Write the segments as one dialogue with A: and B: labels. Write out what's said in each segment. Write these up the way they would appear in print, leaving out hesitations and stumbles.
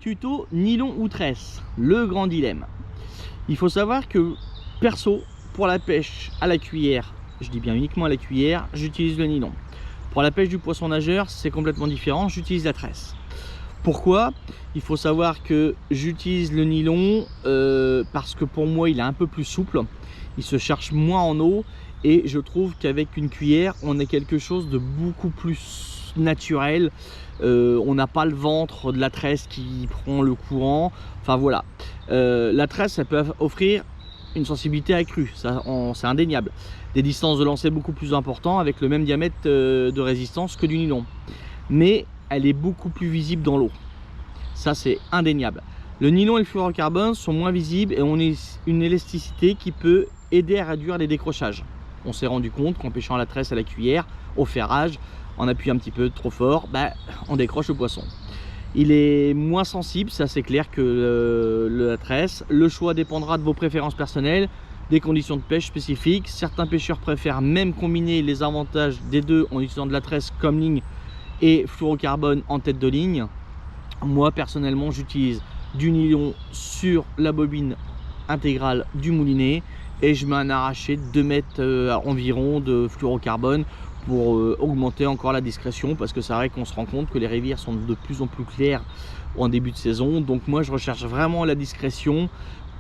A: tuto nylon ou tresse, le grand dilemme. Il faut savoir que perso, pour la pêche à la cuillère, je dis bien uniquement à la cuillère, j'utilise le nylon. Pour la pêche du poisson nageur, c'est complètement différent, j'utilise la tresse. Pourquoi? Il faut savoir que j'utilise le nylon parce que pour moi il est un peu plus souple, il se cherche moins en eau et je trouve qu'avec une cuillère on a quelque chose de beaucoup plus naturel. On n'a pas le ventre de la tresse qui prend le courant, enfin voilà. La tresse, ça peut offrir une sensibilité accrue, c'est indéniable. Des distances de lancer beaucoup plus importantes avec le même diamètre de résistance que du nylon. Mais elle est beaucoup plus visible dans l'eau. Ça, c'est indéniable. Le nylon et le fluorocarbone sont moins visibles et on a une élasticité qui peut aider à réduire les décrochages. On s'est rendu compte qu'en pêchant à la tresse à la cuillère, au ferrage, en appuyant un petit peu trop fort, on décroche le poisson. Il est moins sensible, ça c'est clair, que la tresse. Le choix dépendra de vos préférences personnelles, des conditions de pêche spécifiques. Certains pêcheurs préfèrent même combiner les avantages des deux en utilisant de la tresse comme ligne et fluorocarbone en tête de ligne. Moi personnellement, j'utilise du nylon sur la bobine intégrale du moulinet et je mets un arraché de 2 mètres environ de fluorocarbone pour augmenter encore la discrétion, parce que c'est vrai qu'on se rend compte que les rivières sont de plus en plus claires en début de saison. Donc moi je recherche vraiment la discrétion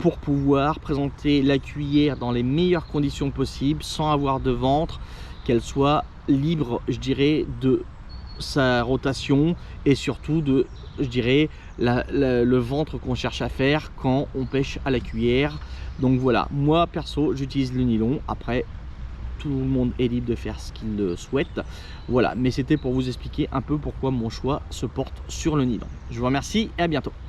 A: pour pouvoir présenter la cuillère dans les meilleures conditions possibles, sans avoir de ventre, qu'elle soit libre, je dirais, de sa rotation et surtout de, je dirais, le ventre qu'on cherche à faire quand on pêche à la cuillère. Donc voilà, moi perso j'utilise le nylon. Après, tout le monde est libre de faire ce qu'il le souhaite. Voilà, mais c'était pour vous expliquer un peu pourquoi mon choix se porte sur le nylon. Je vous remercie et à bientôt.